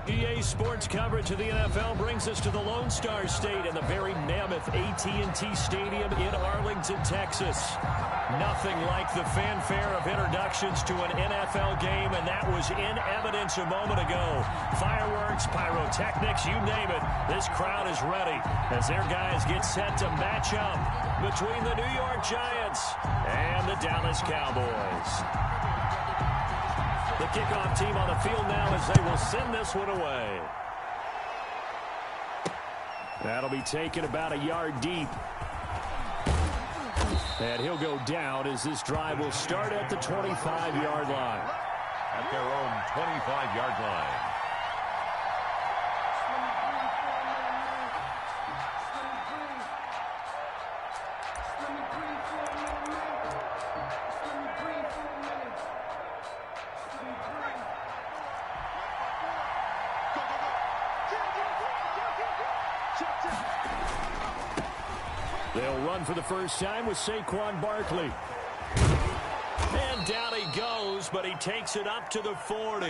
EA Sports coverage of the NFL brings us to the Lone Star State and the very mammoth AT&T Stadium in Arlington, Texas. Nothing like the fanfare of introductions to an NFL game, and that was in evidence a moment ago. Fireworks, pyrotechnics, you name it. This crowd is ready as their guys get set to match up between the New York Giants and the Dallas Cowboys. The kickoff team on the field now as they will send this one away. That'll be taken about a yard deep. And he'll go down as this drive will start at the 25-yard line. At their own 25-yard line. They'll run for the first time with Saquon Barkley. And down he goes, but he takes it up to the 40.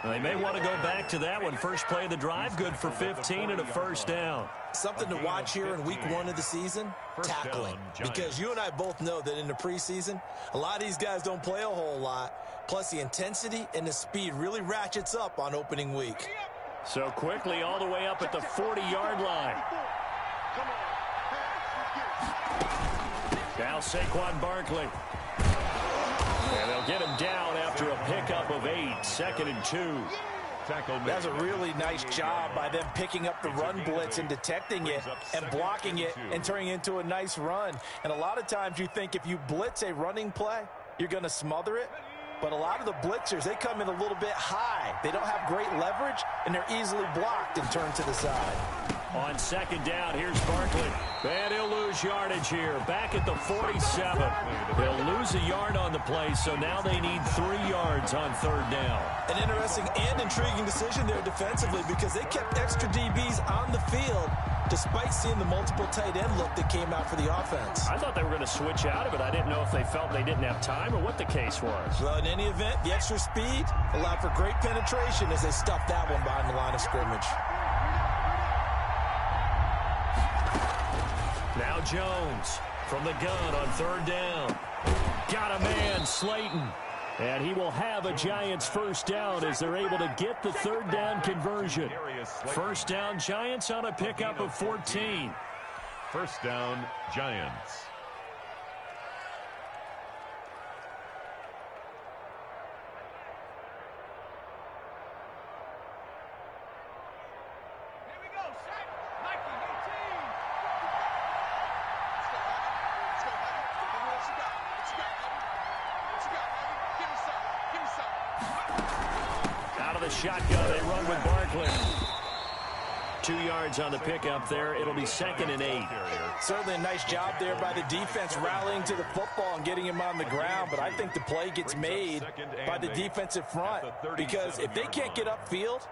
They may want to go back to that one. First play of the drive, good for 15 and a first down. Something to watch here in week 1 of the season, tackling. Because you and I both know that in the preseason, a lot of these guys don't play a whole lot. Plus the intensity and the speed really ratchets up on opening week. So quickly all the way up at the 40-yard line. Now Saquon Barkley. And they'll get him down after a pickup of 8, 2nd and 2. That's a really nice job by them picking up the run blitz and detecting it and blocking it and turning it into a nice run. And a lot of times you think if you blitz a running play, you're going to smother it. But a lot of the blitzers, they come in a little bit high. They don't have great leverage, and they're easily blocked and turned to the side. On 2nd down, here's Barkley. And he'll lose yardage here. Back at the 47. They'll lose a yard on the play, so now they need 3 yards on 3rd down. An interesting and intriguing decision there defensively because they kept extra DBs on the field despite seeing the multiple tight end look that came out for the offense. I thought they were going to switch out of it. I didn't know if they felt they didn't have time or what the case was. Well, in any event, the extra speed allowed for great penetration as they stuffed that one behind the line of scrimmage. Now Jones from the gun on 3rd down. Got a man, Slayton. And he will have a Giants first down as they're able to get the 3rd down conversion. First down, Giants on a pickup of 14. First down, Giants. Shotgun, they run with Barkley. 2 yards on the pickup there. It'll be 2nd and 8. Certainly a nice job there by the defense rallying to the football and getting him on the ground, but I think the play gets made by the defensive front because if they can't get upfield,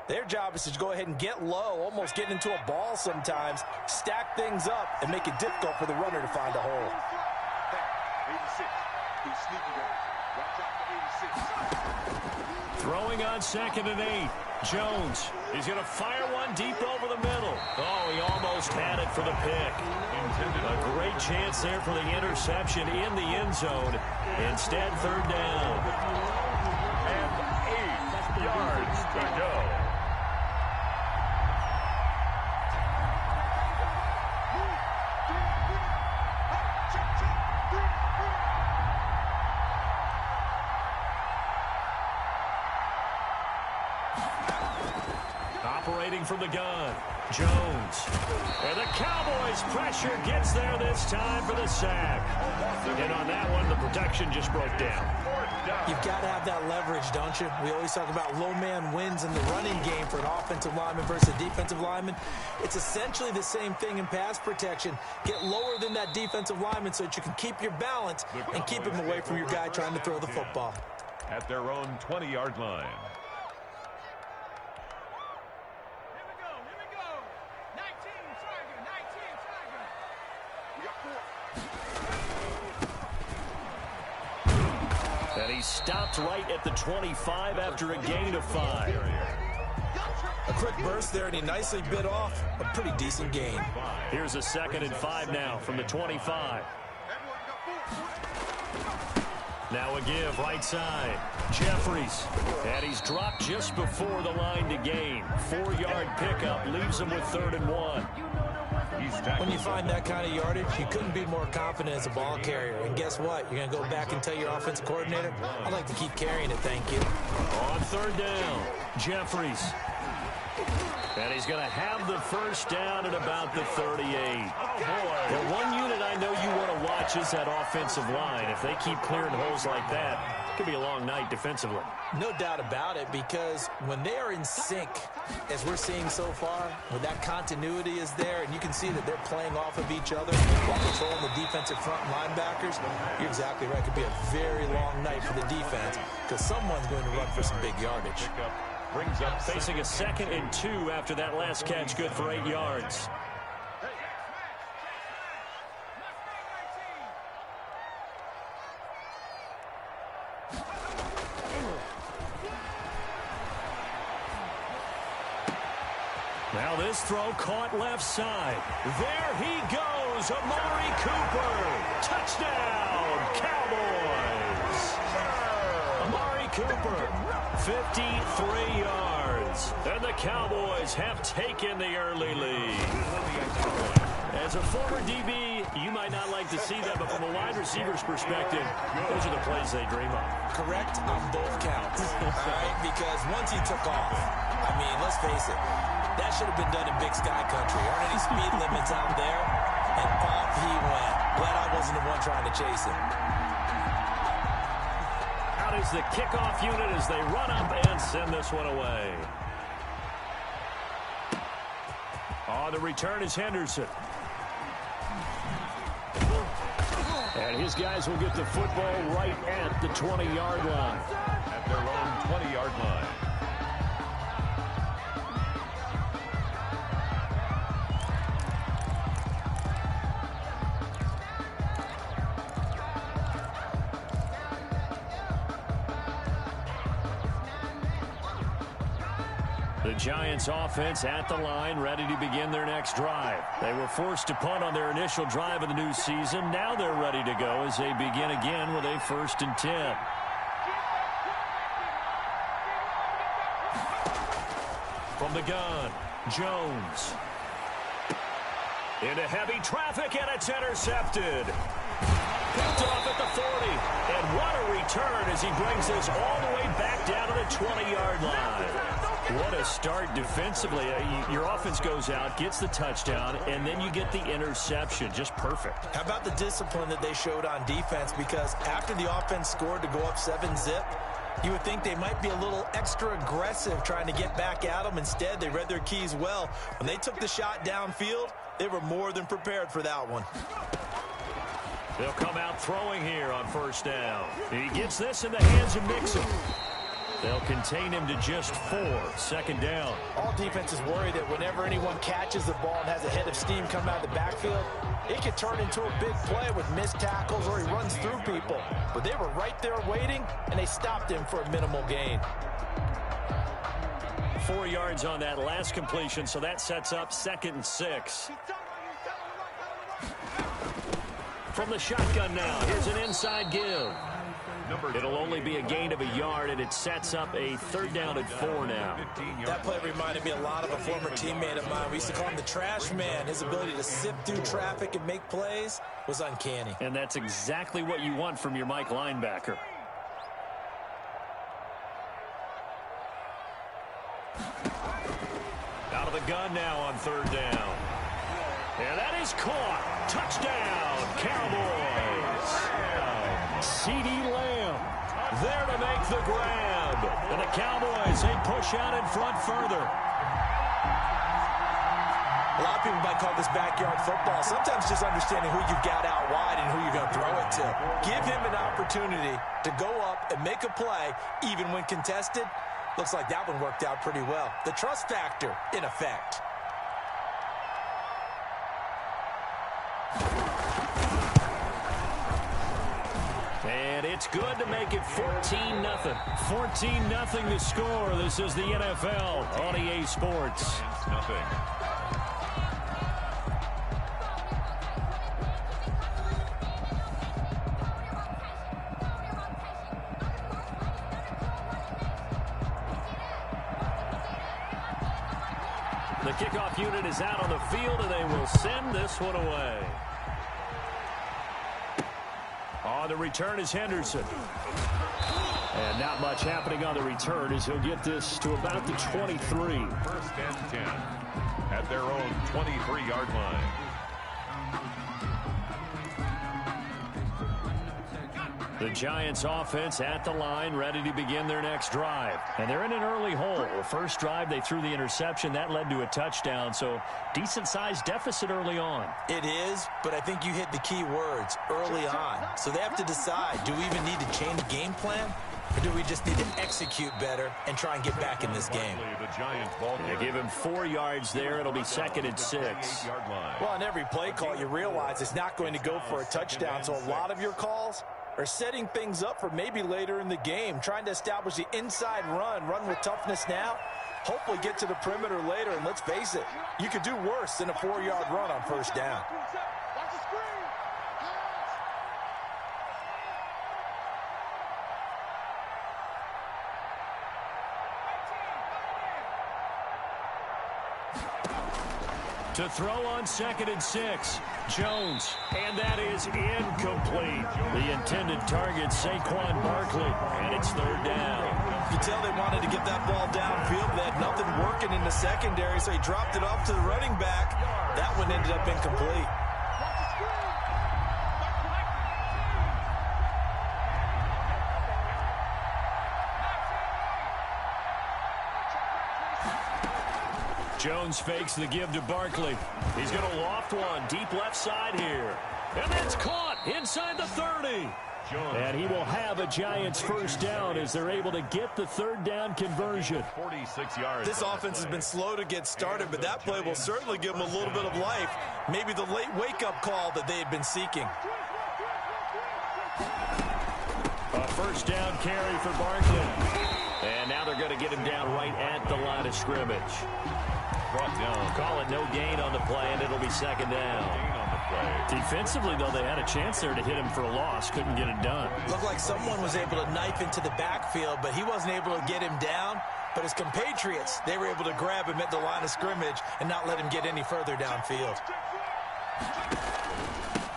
their job is to go ahead and get low, almost get into a ball sometimes, stack things up, and make it difficult for the runner to find a hole. 86. He's sneaky guy. Watch out for 86. Throwing on 2nd and 8. Jones is going to fire one deep over the middle. Oh, he almost had it for the pick. A great chance there for the interception in the end zone. Instead, 3rd down. And 8 yards to go. Operating from the gun, Jones. And the Cowboys pressure gets there this time for the sack. And on that one, the protection just broke down. You've got to have that leverage, don't you? We always talk about low man wins in the running game for an offensive lineman versus a defensive lineman. It's essentially the same thing in pass protection. Get lower than that defensive lineman so that you can keep your balance and keep him away from your guy trying to throw the football. At their own 20-yard line. And he stopped right at the 25 after a gain of 5. A quick burst there, and he nicely bit off a pretty decent gain. Here's a 2nd and 5 now from the 25. Now a give, right side. Jeffries. And he's dropped just before the line to gain. 4-yard pickup leaves him with 3rd and 1. When you find that kind of yardage, you couldn't be more confident as a ball carrier. And guess what? You're going to go back and tell your offensive coordinator, I'd like to keep carrying it, thank you. On 3rd down, Jeffries. And he's going to have the 1st down at about the 38. The one unit I know you want to watch is that offensive line. If they keep clearing holes like that, it could be a long night defensively. No doubt about it, because when they are in sync, as we're seeing so far, when that continuity is there, and you can see that they're playing off of each other while controlling the defensive front linebackers, you're exactly right. It could be a very long night for the defense, because someone's going to run for some big yardage. Brings up facing a 2nd and 2 after that last catch, good for 8 yards. Now this throw caught left side. There he goes, Amari Cooper. Touchdown, Cowboys. Amari Cooper, 53 yards. And the Cowboys have taken the early lead. As a former DB, you might not like to see that, but from a wide receiver's perspective, those are the plays they dream of. Correct on both counts, all right? Because once he took off, I mean, let's face it, that should have been done in Big Sky Country. Aren't any speed limits out there? And off he went. Glad I wasn't the one trying to chase him. Out is the kickoff unit as they run up and send this one away. On the return is Henderson. And his guys will get the football right at the 20-yard line. At their own 20-yard line. The Giants offense at the line, ready to begin their next drive. They were forced to punt on their initial drive of the new season. Now they're ready to go as they begin again with a 1st and 10. From the gun, Jones. Into heavy traffic, and it's intercepted. Picked off at the 40. And what a return as he brings this all the way back down to the 20-yard line. What a start defensively. Your offense goes out, gets the touchdown, and then you get the interception. Just perfect. How about the discipline that they showed on defense? Because after the offense scored to go up 7-zip, you would think they might be a little extra aggressive trying to get back at them. Instead, they read their keys well. When they took the shot downfield, they were more than prepared for that one. They'll come out throwing here on 1st down. He gets this in the hands of Mixon. They'll contain him to just 4. 2nd down. All defenses worry that whenever anyone catches the ball and has a head of steam coming out of the backfield, it could turn into a big play with missed tackles or he runs through people. But they were right there waiting, and they stopped him for a minimal gain. 4 yards on that last completion, so that sets up 2nd and 6. From the shotgun now, here's an inside give. It'll only be a gain of a yard, and it sets up a 3rd down and 4 now. That play reminded me a lot of a former teammate of mine. We used to call him the trash man. His ability to sift through traffic and make plays was uncanny. And that's exactly what you want from your Mike linebacker. Out of the gun now on 3rd down. And that is caught. Touchdown, Cowboys. C.D. Lamb there to make the grab. And the Cowboys, they push out in front further. A lot of people might call this backyard football. Sometimes just understanding who you've got out wide and who you're going to throw it to. Give him an opportunity to go up and make a play, even when contested. Looks like that one worked out pretty well. The trust factor in effect. And it's good to make it 14-0. 14-0 the score. This is the NFL on EA Sports. Nothing. The kickoff unit is out on the field, and they will send this one away. On the return is Henderson. And not much happening on the return as he'll get this to about the 23. First and 10 at their own 23-yard line. The Giants offense at the line, ready to begin their next drive. And they're in an early hole. The first drive, they threw the interception. That led to a touchdown, so decent-sized deficit early on. It is, but I think you hit the key words, early on. So they have to decide, do we even need to change game plan? Or do we just need to execute better and try and get back in this game? They give him 4 yards there. It'll be 2nd and 6. Well, on every play call, you realize it's not going to go for a touchdown. So a lot of your calls are setting things up for maybe later in the game, trying to establish the inside run with toughness now, hopefully get to the perimeter later. And let's face it, you could do worse than a 4-yard run on first down. To throw on 2nd and 6, Jones, and that is incomplete. The intended target, Saquon Barkley, and it's 3rd down. You tell they wanted to get that ball downfield. They had nothing working in the secondary, so he dropped it off to the running back. That one ended up incomplete. Jones fakes the give to Barkley. He's going to loft one deep left side here. And it's caught inside the 30. And he will have a Giants first down as they're able to get the 3rd down conversion. 46 yards. This offense has been slow to get started, but that play will certainly give them a little bit of life. Maybe the late wake-up call that they had been seeking. A first down carry for Barkley. And now they're going to get him down right at the line of scrimmage. Brought down. Call it no gain on the play, and it'll be 2nd down. Defensively, though, they had a chance there to hit him for a loss. Couldn't get it done. Looked like someone was able to knife into the backfield, but he wasn't able to get him down. But his compatriots, they were able to grab him at the line of scrimmage and not let him get any further downfield.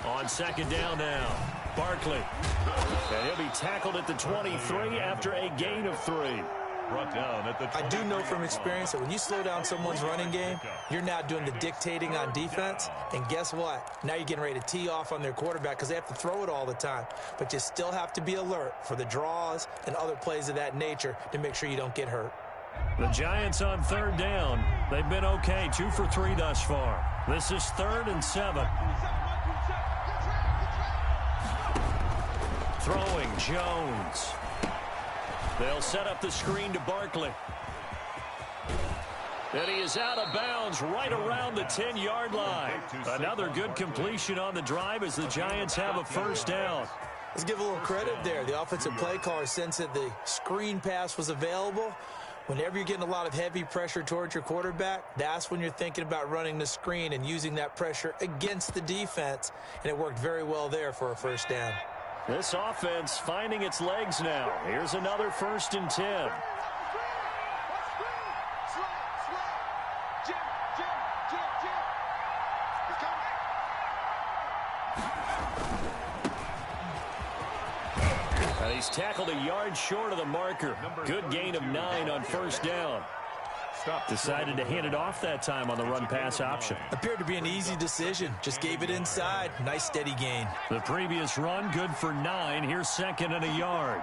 On 2nd down now, Barkley. And he'll be tackled at the 23 after a gain of 3. Brought down at the I do know from experience that when you slow down someone's running game, you're now doing the dictating on defense. And guess what? Now you're getting ready to tee off on their quarterback because they have to throw it all the time. But you still have to be alert for the draws and other plays of that nature to make sure you don't get hurt. The Giants on 3rd down. They've been okay, 2 for 3 thus far. This is 3rd and 7. Throwing Jones. They'll set up the screen to Barkley. And he is out of bounds right around the 10-yard line. Another good completion on the drive as the Giants have a first down. Let's give a little credit there. The offensive play caller sensed that the screen pass was available. Whenever you're getting a lot of heavy pressure towards your quarterback, that's when you're thinking about running the screen and using that pressure against the defense. And it worked very well there for a first down. This offense finding its legs now. Here's another 1st and 10. And he's tackled a yard short of the marker. Good gain of 9 on first down. Decided to hand it off that time on the run-pass option. Appeared to be an easy decision. Just gave it inside. Nice steady gain. The previous run good for 9. Here's 2nd and a yard.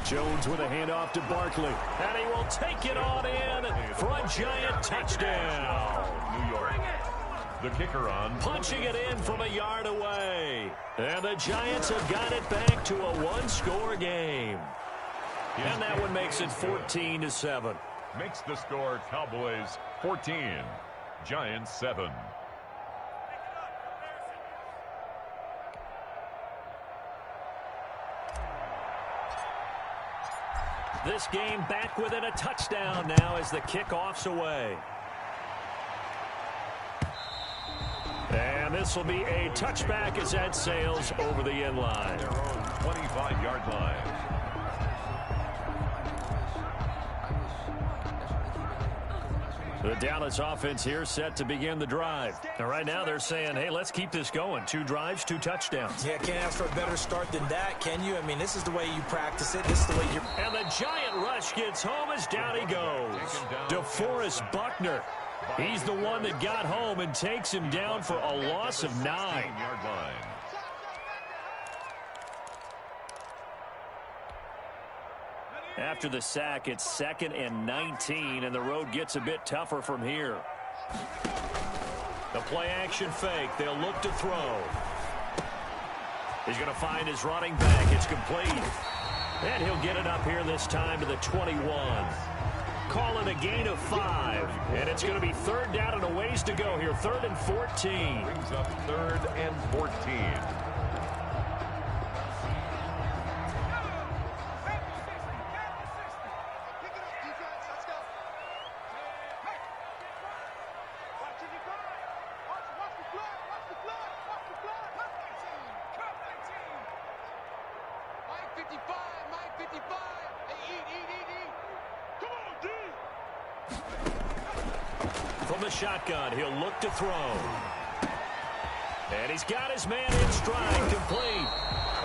Jones with a handoff to Barkley. And he will take it on in for a Giant touchdown. New York. The kicker on. Punching it in from a yard away. And the Giants have got it back to a 1-score game. And that one makes it 14-7. Makes the score Cowboys 14. Giants 7. This game back within a touchdown now as the kickoff's away. And this will be a touchback as that sails over the end line. Their own 25-yard line. The Dallas offense here set to begin the drive. And right now they're saying, hey, let's keep this going. 2 drives, 2 touchdowns. Yeah, can't ask for a better start than that, can you? I mean, this is the way you practice it. This is the way you... And the giant rush gets home as down he goes. DeForest Buckner. He's the one that got home and takes him down for a loss of 9. 16-yard line. After the sack, it's 2nd and 19, and the road gets a bit tougher from here. The play-action fake. They'll look to throw. He's going to find his running back. It's complete. And he'll get it up here this time to the 21. Call it a gain of 5. And it's going to be 3rd down and a ways to go here. 3rd and 14. Brings up 3rd and 14. From the shotgun, he'll look to throw. And he's got his man in stride, complete.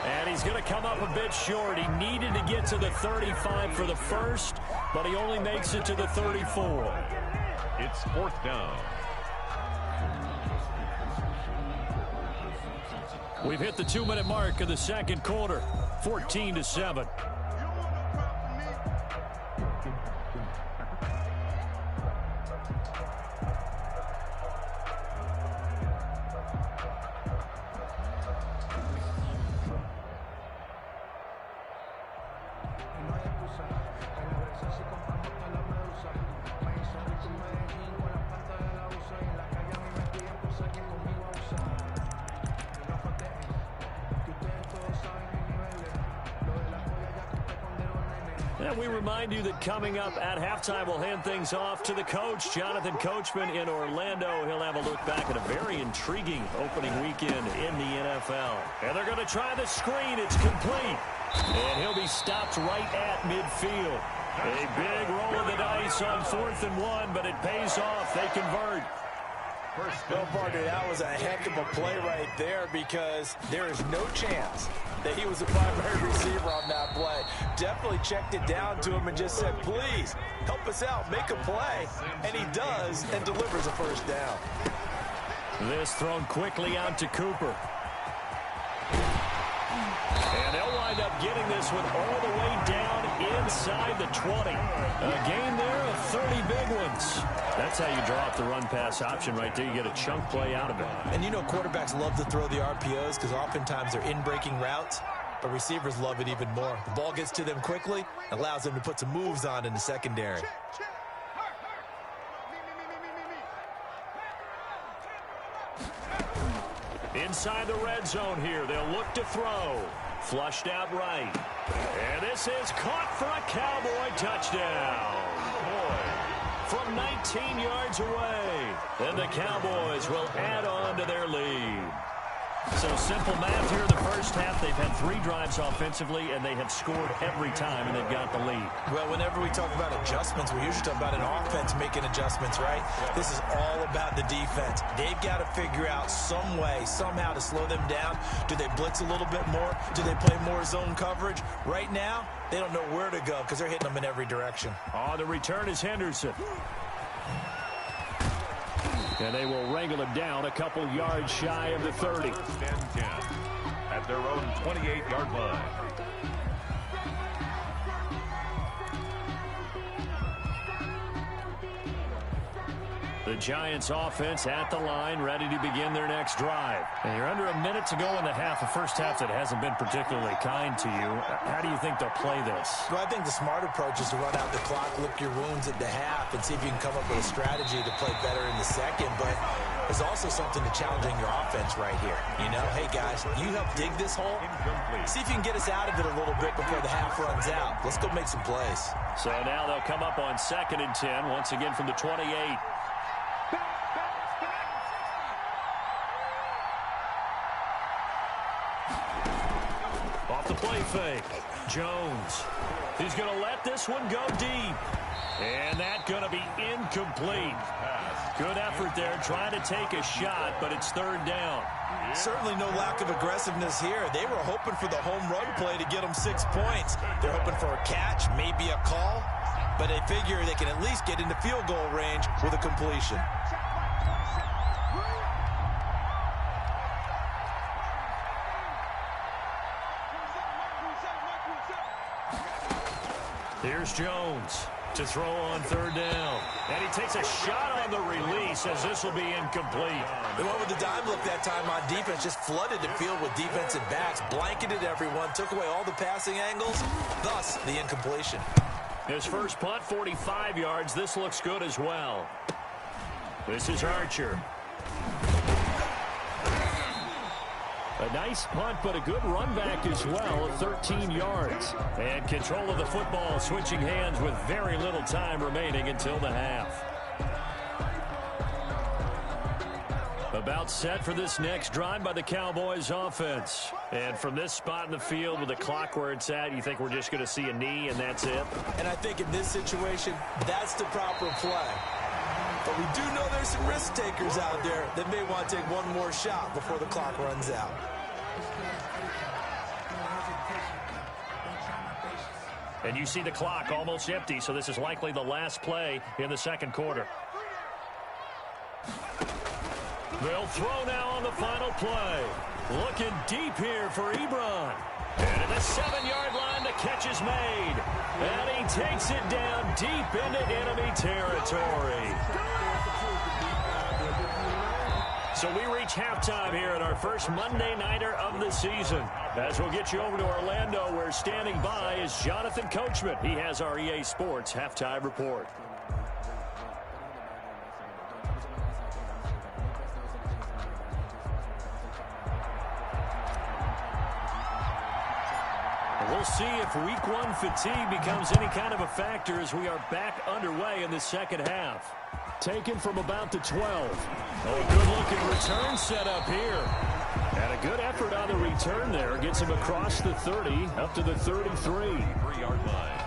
And he's going to come up a bit short. He needed to get to the 35 for the first, but he only makes it to the 34. It's 4th down. We've hit the 2-minute mark of the second quarter, 14-7. And we remind you that coming up at halftime, we'll hand things off to the coach, Jonathan Coachman in Orlando. He'll have a look back at a very intriguing opening weekend in the NFL. And they're going to try the screen. It's complete. And he'll be stopped right at midfield. A big roll of the dice on 4th and 1, but it pays off. They convert. Well, partner, that was a heck of a play right there because there is no chance that he was the primary receiver on that play. Definitely checked it down to him and just said, please, help us out, make a play. And he does and delivers a first down. This thrown quickly out to Cooper. And they'll wind up getting this one all the way down inside the 20. A gain there of 30 big ones. That's how you draw up the run-pass option right there. You get a chunk play out of it. And you know quarterbacks love to throw the RPOs because oftentimes they're in-breaking routes, but receivers love it even more. The ball gets to them quickly, allows them to put some moves on in the secondary. Inside the red zone here. They'll look to throw. Flushed out right. And this is caught for a Cowboy touchdown. From 19 yards away. And the Cowboys will add on to their lead. So simple math here in the first half. They've had 3 drives offensively, and they have scored every time, and they've got the lead. Well, whenever we talk about adjustments, we usually talk about an offense making adjustments, right? This is all about the defense. They've got to figure out some way, somehow to slow them down. Do they blitz a little bit more? Do they play more zone coverage? Right now, they don't know where to go because they're hitting them in every direction. On the return is Henderson. And they will wrangle him down a couple yards shy of the 30. 1st and 10 at their own 28-yard line. The Giants offense at the line, ready to begin their next drive. And you're under a minute to go in the half, a first half that hasn't been particularly kind to you. How do you think they'll play this? Well, I think the smart approach is to run out the clock, lick your wounds at the half, and see if you can come up with a strategy to play better in the second. But there's also something to challenging your offense right here. You know, hey, guys, you help dig this hole. See if you can get us out of it a little bit before the half runs out. Let's go make some plays. So now they'll come up on 2nd and 10, once again from the 28. Off the play fake. Jones. He's going to let this one go deep. And that's going to be incomplete. Good effort there trying to take a shot, but it's 3rd down. Certainly no lack of aggressiveness here. They were hoping for the home run play to get them 6 points. They're hoping for a catch, maybe a call, but they figure they can at least get into field goal range with a completion. Here's Jones to throw on 3rd down. And he takes a shot on the release as this will be incomplete. The one with the dime look that time on defense just flooded the field with defensive backs, blanketed everyone, took away all the passing angles, thus the incompletion. His first punt, 45 yards. This looks good as well. This is Archer. A nice punt, but a good run back as well of 13 yards. And control of the football, switching hands with very little time remaining until the half. About set for this next drive by the Cowboys offense. And from this spot in the field with the clock where it's at, you think we're just going to see a knee and that's it? And I think in this situation, that's the proper play. But we do know there's some risk takers out there that may want to take one more shot before the clock runs out. And you see the clock almost empty, so this is likely the last play in the 2nd quarter. They'll throw now on the final play. Looking deep here for Ebron. And at the 7-yard line, the catch is made. And he takes it down deep into enemy territory. So we reach halftime here at our first Monday Nighter of the season. As we'll get you over to Orlando, where standing by is Jonathan Coachman. He has our EA Sports halftime report. We'll see if week 1 fatigue becomes any kind of a factor as we are back underway in the 2nd half. Taken from about the 12. Oh, good-looking return set up here. And a good effort on the return there. Gets him across the 30, up to the 33. 3-yard line.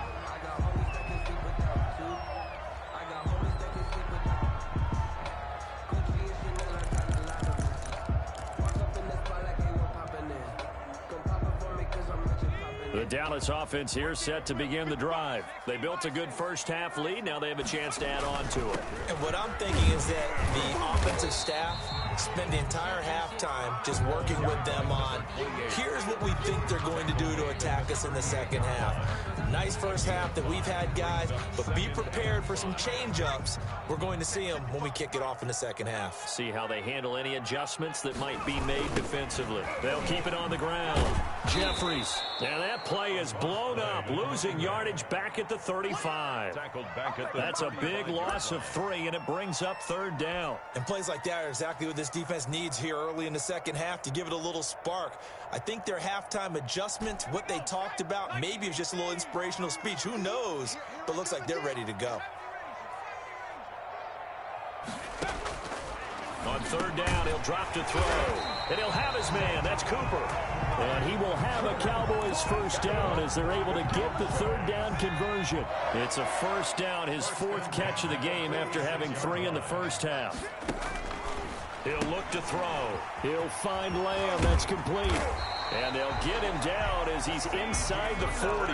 The Dallas offense here set to begin the drive. They built a good first-half lead. Now they have a chance to add on to it. And what I'm thinking is that the offensive staff spend the entire halftime just working with them on, here's what we think they're going to do to attack us in the 2nd half. Nice first half that we've had, guys, but be prepared for some change-ups. We're going to see them when we kick it off in the 2nd half. See how they handle any adjustments that might be made defensively. They'll keep it on the ground. Jeffries. And that play is blown up, losing yardage back at the 35. That's a big loss of 3, and it brings up 3rd down. And plays like that are exactly what this defense needs here early in the 2nd half to give it a little spark. I think their halftime adjustment, what they talked about, maybe it's just a little inspirational speech. Who knows? But looks like they're ready to go. On 3rd down, he'll drop to throw. And he'll have his man. That's Cooper. And he will have a Cowboys first down as they're able to get the 3rd down conversion. It's a first down, his 4th catch of the game after having 3 in the first half. He'll look to throw. He'll find Lamb. That's complete. And they'll get him down as he's inside the 40.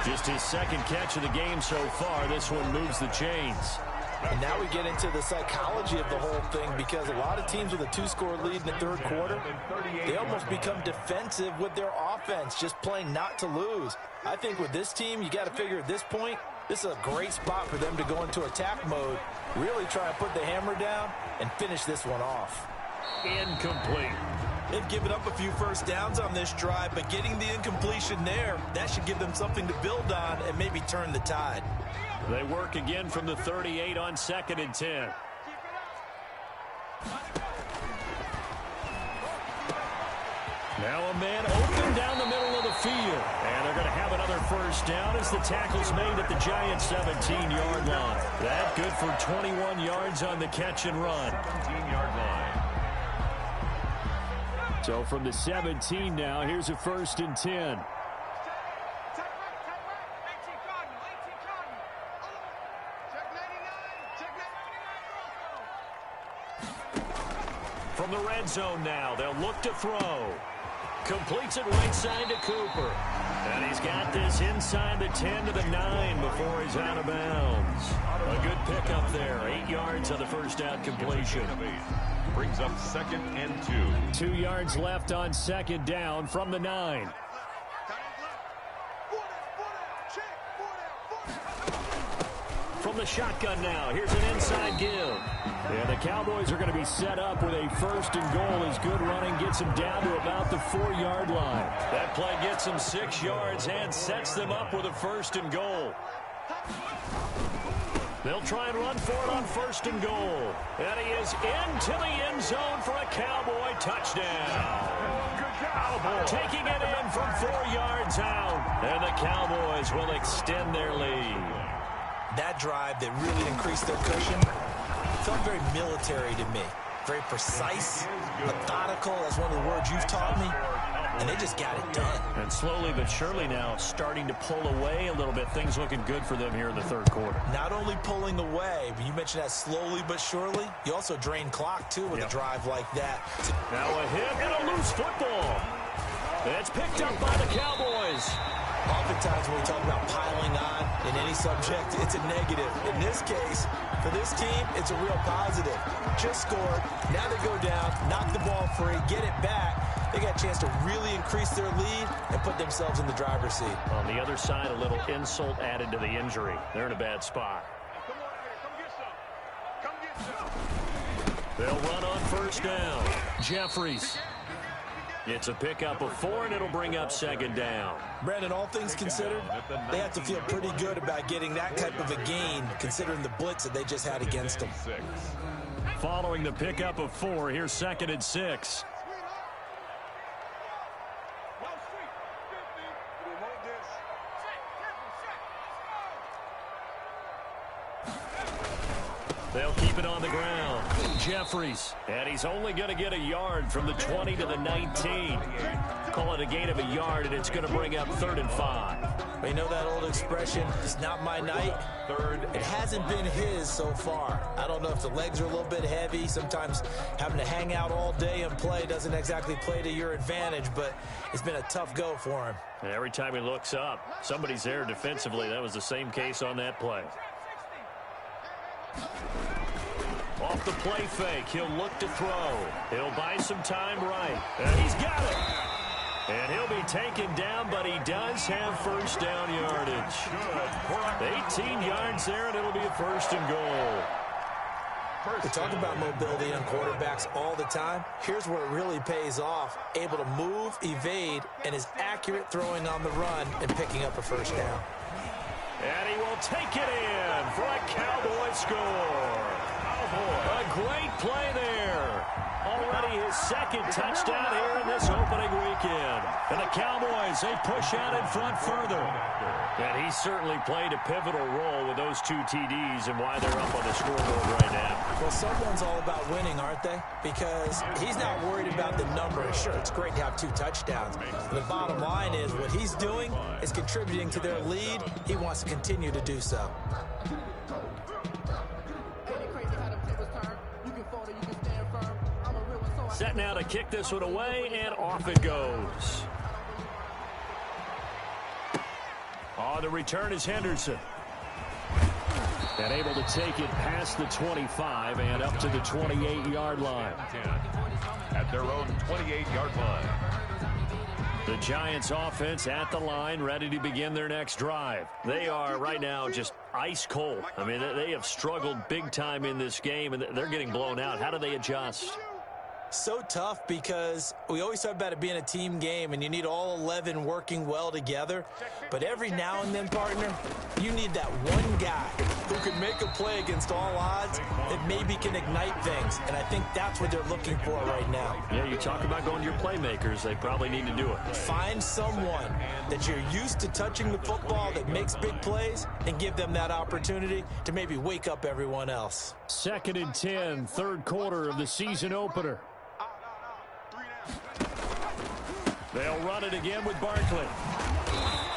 Just his 2nd catch of the game so far. This one moves the chains. And now we get into the psychology of the whole thing, because a lot of teams with a 2-score lead in the 3rd quarter, they almost become defensive with their offense, just playing not to lose. I think with this team, you got to figure at this point, this is a great spot for them to go into attack mode Really try and put the hammer down and finish this one off. Incomplete. They've given up a few first downs on this drive, but getting the incompletion there, that should give them something to build on and maybe turn the tide. They work again from the 38 on 2nd and 10. Now a man open down the middle of the field. And they're going to have another first down as the tackle's made at the Giants' 17-yard line. That good for 21 yards on the catch and run. 17-yard line. So from the 17 now, here's a 1st and 10. From the red zone now, they'll look to throw. Completes it right side to Cooper. And he's got this inside the 10 to the 9 before he's out of bounds. A good pickup there. 8 yards on the first down completion. Brings up 2nd and 2. 2 yards left on 2nd down from the 9. From the shotgun now, here's an inside give. And the Cowboys are going to be set up with a 1st and goal as good running gets them down to about the 4-yard line. That play gets them 6 yards and sets them up with a 1st and goal. They'll try and run for it on 1st and goal. And he is into the end zone for a Cowboy touchdown. Taking it in from 4 yards out. And the Cowboys will extend their lead. That drive that really increased their cushion felt very military to me. Very precise, methodical. That's one of the words you've taught me. And they just got it done. And slowly but surely now starting to pull away a little bit. Things looking good for them here in the 3rd quarter. Not only pulling away, but you mentioned that slowly but surely. You also drain clock, too, with a drive like that. Now a hit and a loose football. It's picked up by the Cowboys. Oftentimes when we talk about piling on in any subject, it's a negative. In this case, for this team, it's a real positive. Just scored. Now they go down, knock the ball free, get it back. They got a chance to really increase their lead and put themselves in the driver's seat. On the other side, a little insult added to the injury. They're in a bad spot. They'll run on 1st down. Jeffries. It's a pickup of 4, and it'll bring up 2nd down. Brandon, all things considered, they have to feel pretty good about getting that type of a gain, considering the blitz that they just had against them. Following the pickup of 4, here's 2nd and 6. They'll keep it on the ground. Jeffries. And he's only going to get a yard from the 20 to the 19. Call it a gain of a yard, and it's going to bring up 3rd and 5. You know that old expression, it's not my night. It hasn't been his so far. I don't know if the legs are a little bit heavy. Sometimes having to hang out all day and play doesn't exactly play to your advantage, but it's been a tough go for him. And every time he looks up, somebody's there defensively. That was the same case on that play. Off the play fake, he'll look to throw. He'll buy some time right. And he's got it. And he'll be taken down, but he does have 1st down yardage. 18 yards there, and it'll be a 1st and goal. We talk about mobility on quarterbacks all the time. Here's where it really pays off. Able to move, evade, and is accurate throwing on the run and picking up a 1st down. And he will take it in for a Cowboy score. A great play there. Already his 2nd touchdown here in this opening weekend. And the Cowboys, they push out in front further. And he certainly played a pivotal role with those 2 TDs and why they're up on the scoreboard right now. Well, someone's all about winning, aren't they? Because he's not worried about the number. Sure, it's great to have 2 touchdowns. But the bottom line is what he's doing is contributing to their lead. He wants to continue to do so. Set now to kick this one away, and off it goes. On the return is Henderson. And able to take it past the 25 and up to the 28-yard line. At their own 28-yard line. The Giants offense at the line, ready to begin their next drive. They are right now just ice cold. I mean, they have struggled big time in this game, and they're getting blown out. How do they adjust? So tough because we always talk about it being a team game and you need all 11 working well together. But every now and then, partner, you need that one guy who can make a play against all odds that maybe can ignite things. And I think that's what they're looking for right now. Yeah, you talk about going to your playmakers. They probably need to do it. Find someone that you're used to touching the football that makes big plays and give them that opportunity to maybe wake up everyone else. 2nd and 10, third quarter of the season opener. They'll run it again with Barkley.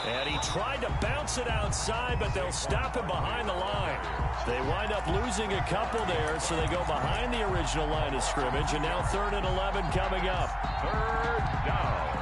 And he tried to bounce it outside, but they'll stop him behind the line. They wind up losing a couple there, so they go behind the original line of scrimmage, and now 3rd and 11 coming up. 3rd down.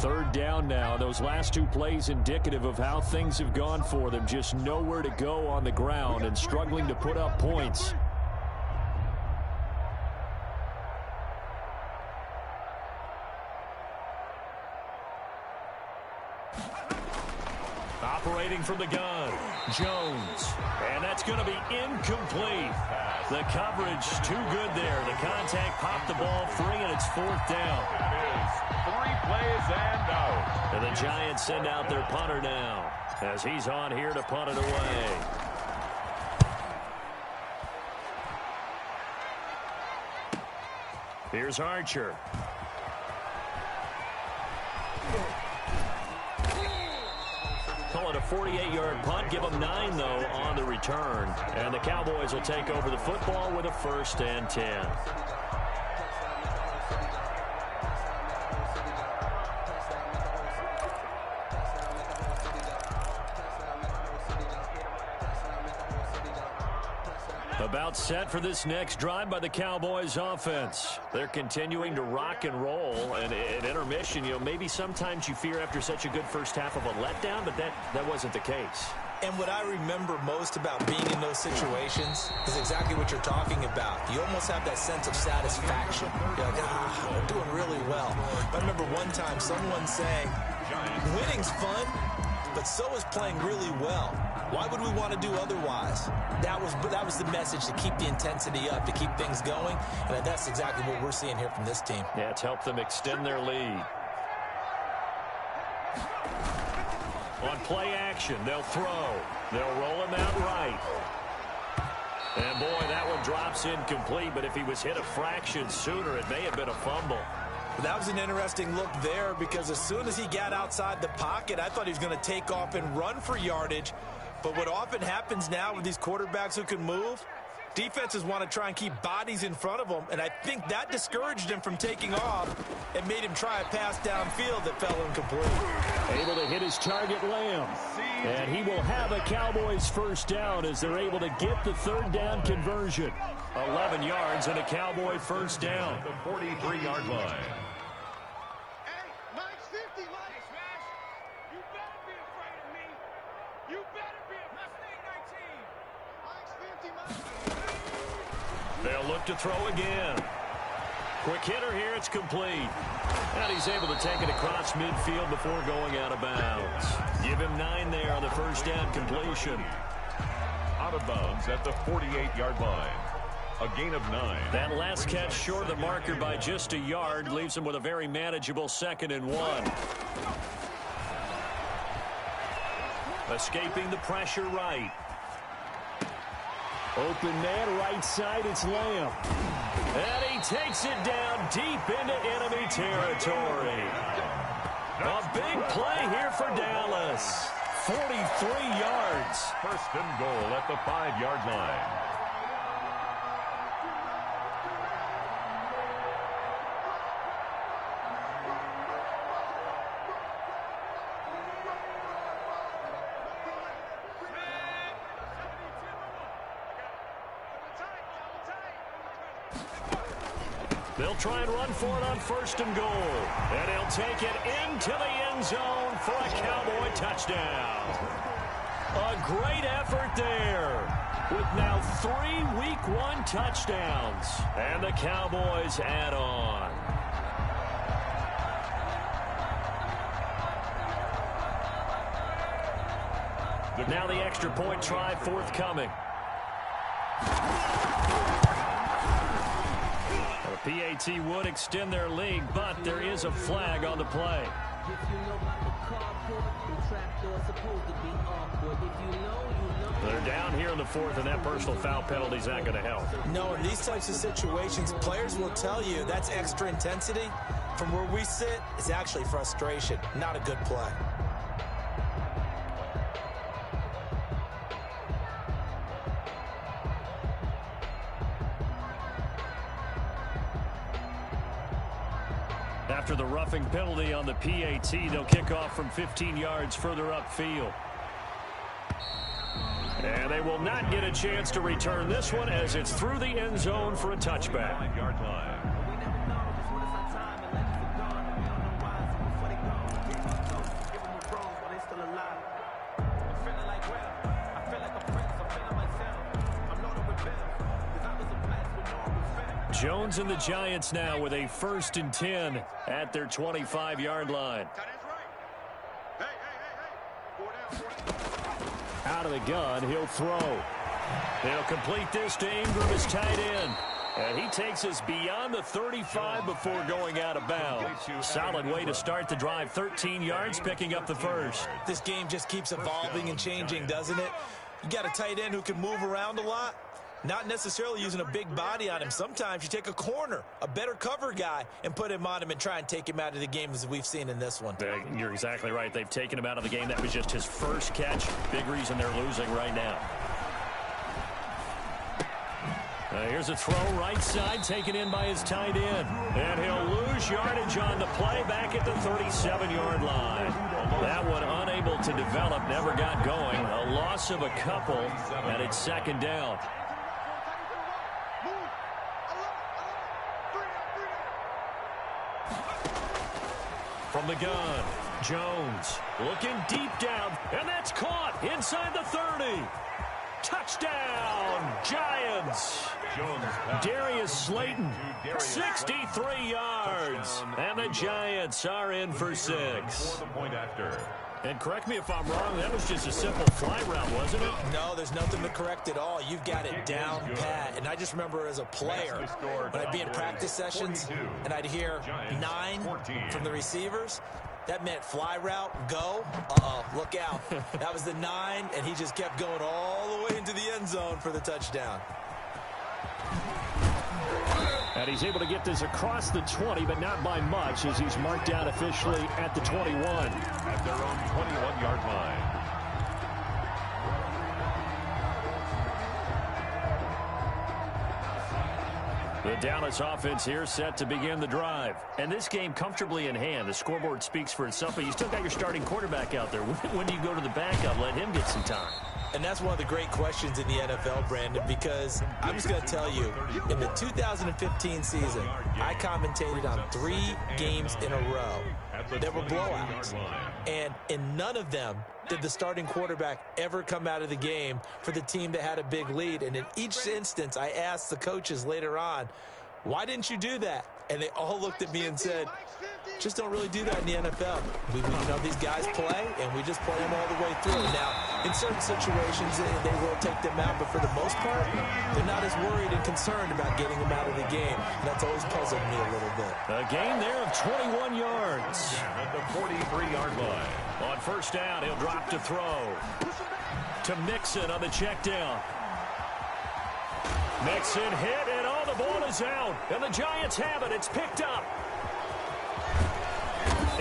Third down now. Those last two plays indicative of how things have gone for them. Just nowhere to go on the ground and struggling to put up points. Operating from the gun, Jones. And that's going to be incomplete. The coverage too good there. The contact popped the ball free, and it's 4th down. It is 3 plays and out. And the Giants send out their punter now as he's on here to punt it away. Here's Archer. Call it a 48-yard punt. Give them 9, though, on the return. And the Cowboys will take over the football with a 1st and 10. About set for this next drive by the Cowboys offense. They're continuing to rock and roll, and at intermission, maybe sometimes you fear after such a good first half of a letdown, but that wasn't the case. And what I remember most about being in those situations is exactly what you're talking about. You almost have that sense of satisfaction. You're like, we're doing really well. I remember one time someone saying, winning's fun, but so is playing really well. Why would we want to do otherwise? That was the message, to keep the intensity up, to keep things going, and that's exactly what we're seeing here from this team. Yeah, it's helped them extend their lead. On play action, they'll throw. They'll roll him out right. And boy, that one drops incomplete, but if he was hit a fraction sooner, it may have been a fumble. That was an interesting look there, because as soon as he got outside the pocket, I thought he was going to take off and run for yardage. But what often happens now with these quarterbacks who can move, defenses want to try and keep bodies in front of them, and I think that discouraged him from taking off and made him try a pass downfield that fell incomplete. Able to hit his target, Lamb. And he will have a Cowboys 1st down as they're able to get the 3rd down conversion. 11 yards and a Cowboy 1st down. The 43-yard line. They'll look to throw again. Quick hitter here, it's complete. And he's able to take it across midfield before going out of bounds. Give him 9 there on the 1st down completion. Out of bounds at the 48-yard line. A gain of 9. That last catch short of the marker by just a yard leaves him with a very manageable 2nd and 1. Escaping the pressure right. Open man, right side, it's Lamb. And he takes it down deep into enemy territory. A big play here for Dallas. 43 yards. 1st and goal at the 5-yard line. They'll try and run for it on 1st and goal. And he'll take it into the end zone for a Cowboy touchdown. A great effort there, with now 3 Week 1 touchdowns. And the Cowboys add on. Now the extra point try forthcoming. The PAT would extend their lead, but there is a flag on the play. They're down here in the 4th, and that personal foul penalty is not going to help. No, in these types of situations, players will tell you that's extra intensity. From where we sit, it's actually frustration, not a good play. After the roughing penalty on the PAT, they'll kick off from 15 yards further upfield. And they will not get a chance to return this one as it's through the end zone for a touchback. Yard line. Jones and the Giants now with a 1st and 10 at their 25-yard line. Out of the gun, he'll throw. He'll complete this to Ingram, his tight end. And he takes us beyond the 35 before going out of bounds. Solid way to start the drive. 13 yards, picking up the 1st. This game just keeps evolving and changing, doesn't it? You got a tight end who can move around a lot. Not necessarily using a big body on him. Sometimes you take a corner, a better cover guy, and put him on him and try and take him out of the game as we've seen in this one. You're exactly right. They've taken him out of the game. That was just his first catch. Big reason they're losing right now. Here's a throw right side, taken in by his tight end. And he'll lose yardage on the play back at the 37-yard line. That one unable to develop, never got going. A loss of a couple, and it's 2nd down. From the gun, Jones looking deep down, and that's caught inside the 30. Touchdown, Giants. Darius Slayton, 63 yards, and the Giants are in for 6. And correct me if I'm wrong, that was just a simple fly route, wasn't it? No, there's nothing to correct at all. You've got it down pat. And I just remember as a player, when I'd be in practice sessions and I'd hear 9 from the receivers, that meant fly route, go. Uh-oh, look out. That was the 9, and he just kept going all the way into the end zone for the touchdown. And he's able to get this across the 20, but not by much, as he's marked down officially at the 21. At their own 21-yard line. The Dallas offense here set to begin the drive. And this game comfortably in hand. The scoreboard speaks for itself, but you still got your starting quarterback out there. When do you go to the backup? Let him get some time. And that's one of the great questions in the NFL, Brandon, because I'm just going to tell you, in the 2015 season, I commentated on 3 games in a row that were blowouts. And in none of them did the starting quarterback ever come out of the game for the team that had a big lead. And in each instance, I asked the coaches later on, why didn't you do that? And they all looked at me and said, just don't really do that in the NFL. These guys play, and we just play them all the way through. Now, in certain situations, they will take them out, but for the most part, they're not as worried and concerned about getting them out of the game. And that's always puzzled me a little bit. A gain there of 21 yards. At the 43-yard line. On 1st down, he'll drop to throw. To Mixon on the check down. Mixon hit, and the ball is out. And the Giants have it. It's picked up.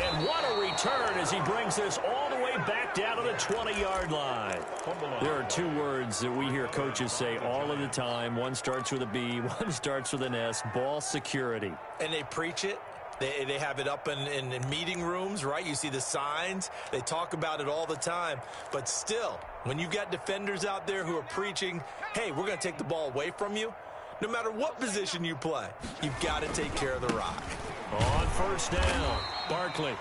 And what a return as he brings this all the way back down to the 20-yard line. There are 2 words that we hear coaches say all of the time. One starts with a B, one starts with an S, ball security. And they preach it. They have it up in meeting rooms, right? You see the signs. They talk about it all the time. But still, when you've got defenders out there who are preaching, hey, we're going to take the ball away from you, No matter what position you play, you've got to take care of the rock. On first down, Barkley.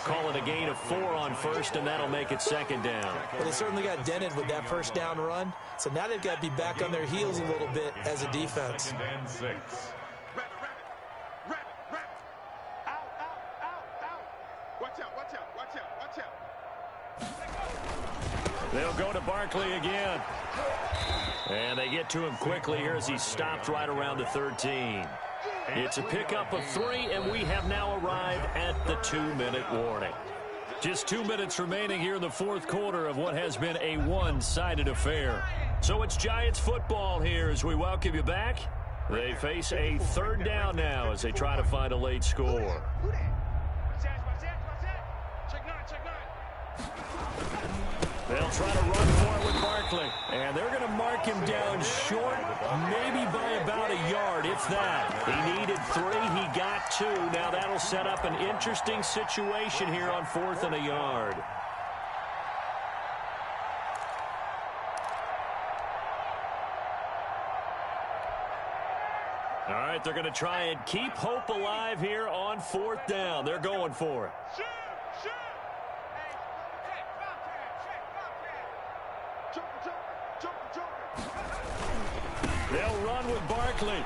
Call it a gain of 4 on first, and that'll make it second down. Well, they certainly got dented with that first down run, so now they've got to be back on their heels a little bit as a defense. Second and 6. They'll go to Barkley again. And they get to him quickly here as he stopped right around the 13. It's a pickup of 3, and we have now arrived at the 2-minute warning. Just 2 minutes remaining here in the fourth quarter of what has been a one-sided affair. So it's Giants football here as we welcome you back. They face a third down now as they try to find a late score. They'll try to run for it with Barkley. And they're going to mark him down short, maybe by about a yard, if that. He needed 3. He got 2. Now that'll set up an interesting situation here on 4th and a yard. All right, they're going to try and keep hope alive here on 4th down. They're going for it. They'll run with Barkley.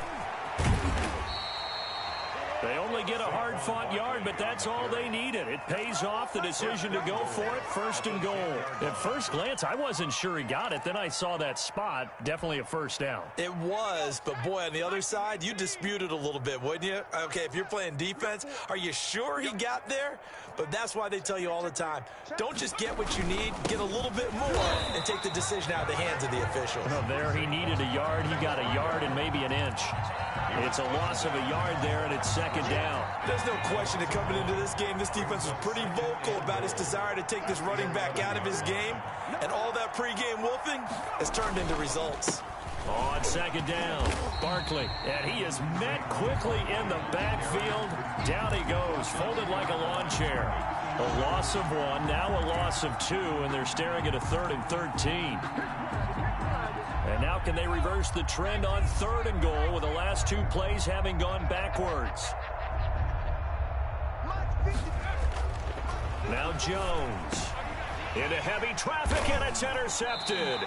They only get a hard-fought yard, but that's all they needed. It pays off, the decision to go for it, 1st and goal. At first glance, I wasn't sure he got it. Then I saw that spot. Definitely a first down. It was, but boy, on the other side, you dispute it a little bit, wouldn't you? Okay, if you're playing defense, are you sure he got there? But that's why they tell you all the time, don't just get what you need, get a little bit more, and take the decision out of the hands of the officials. Well, there he needed a yard. He got a yard and maybe an inch. It's a loss of a yard there, and it's second down. There's no question that coming into this game, this defense was pretty vocal about its desire to take this running back out of his game, and all that pregame wolfing has turned into results. On second down, Barkley, and he is met quickly in the backfield. Down he goes, folded like a lawn chair. A loss of 1, now a loss of 2, and they're staring at a 3rd and 13. And now can they reverse the trend on 3rd and goal with the last 2 plays having gone backwards? Now Jones into heavy traffic, and it's intercepted.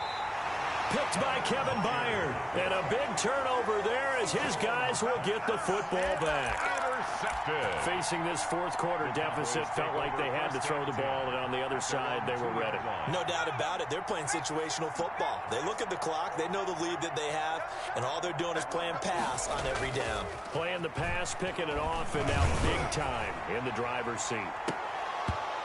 Picked by Kevin Byard. And a big turnover there as his guys will get the football back. Intercepted. Facing this fourth quarter deficit, felt like they had to throw the ball, and on the other side, they were ready. No doubt about it. They're playing situational football. They look at the clock, they know the lead that they have, and all they're doing is playing pass on every down. Playing the pass, picking it off, and now big time in the driver's seat.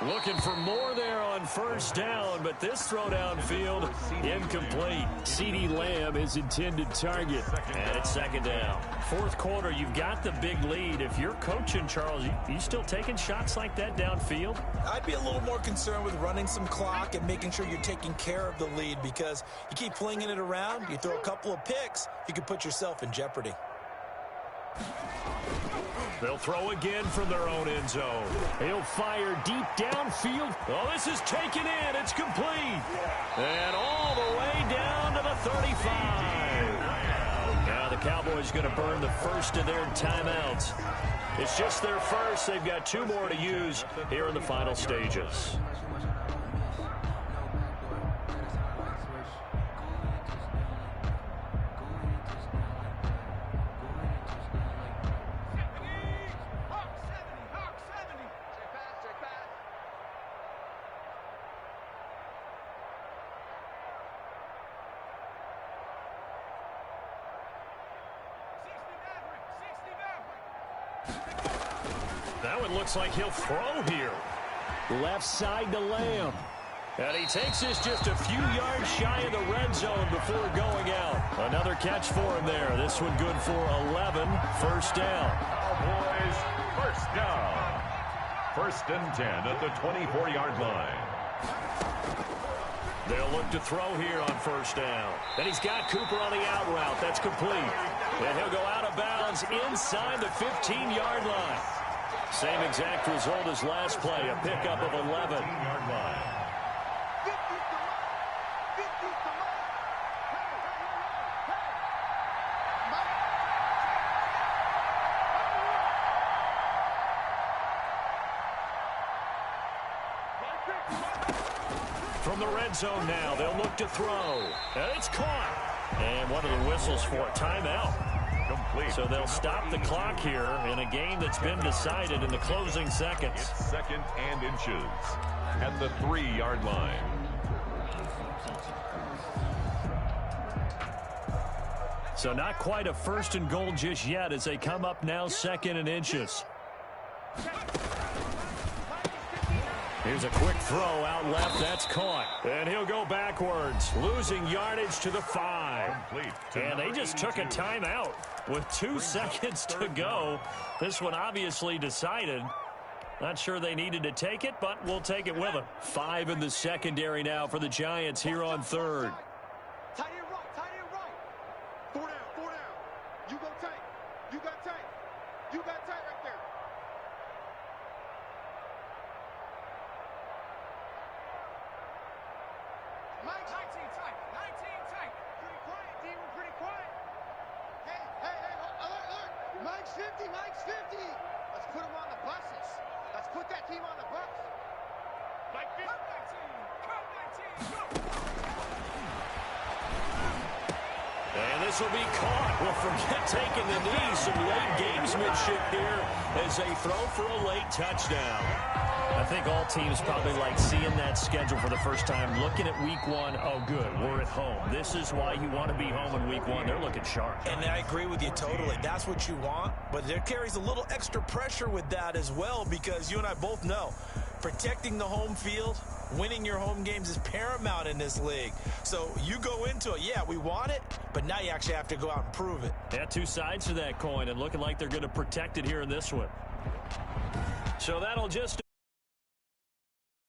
Looking for more there on first down, but this throw downfield incomplete. CeeDee Lamb is intended target, and it's second down. Fourth quarter, you've got the big lead. If you're coaching, Charles, you still taking shots like that downfield? I'd be a little more concerned with running some clock and making sure you're taking care of the lead, because you keep flinging it around, you throw a couple of picks, you can put yourself in jeopardy. They'll throw again from their own end zone. He'll fire deep downfield. Oh, this is taken in. It's complete. And all the way down to the 35. Now the Cowboys going to burn the first of their timeouts. It's just their first. They've got 2 more to use here in the final stages. Looks like he'll throw here. Left side to Lamb. And he takes this just a few yards shy of the red zone before going out. Another catch for him there. This one good for 11. First down. Cowboys, first down. 1st and 10 at the 24-yard line. They'll look to throw here on first down. And he's got Cooper on the out route. That's complete. And he'll go out of bounds inside the 15-yard line. Same exact result as last play, a pickup of 11. From the red zone now, they'll look to throw. And it's caught. And what are the whistles for? Timeout. Complete. So they'll stop the clock here in a game that's been decided in the closing seconds. It's 2nd and inches at the 3-yard line. So not quite a 1st and goal just yet as they come up now 2nd and inches. Here's a quick throw out left. That's caught. And he'll go backwards, losing yardage to the 5. And they just took a timeout with 2 seconds to go. This one obviously decided. Not sure they needed to take it, but we'll take it with them. 5 in the secondary now for the Giants here on 3rd. Tight end right, tight end right. 4 down, 4 down. You go tight. You got tight. You got tight right there. Mike, 19 tight. 19 tight. Pretty quiet, D. We're pretty quiet. Hey, alert. Mike's 50, Mike's 50. Let's put him on the buses. Let's put that team on the bus. Mike 50. Come 19, go. And this will be caught. Well, forget taking the knee. Some late gamesmanship here as they throw for a late touchdown. I think all teams probably like seeing that schedule for the first time, looking at week 1. Oh, good, we're at home. This is why you want to be home in week 1. They're looking sharp. And I agree with you totally. That's what you want. But there carries a little extra pressure with that as well, because you and I both know protecting the home field, winning your home games is paramount in this league. So you go into it, yeah, we want it, but now you actually have to go out and prove it. Yeah, 2 sides to that coin, and looking like they're going to protect it here in this one. So that'll just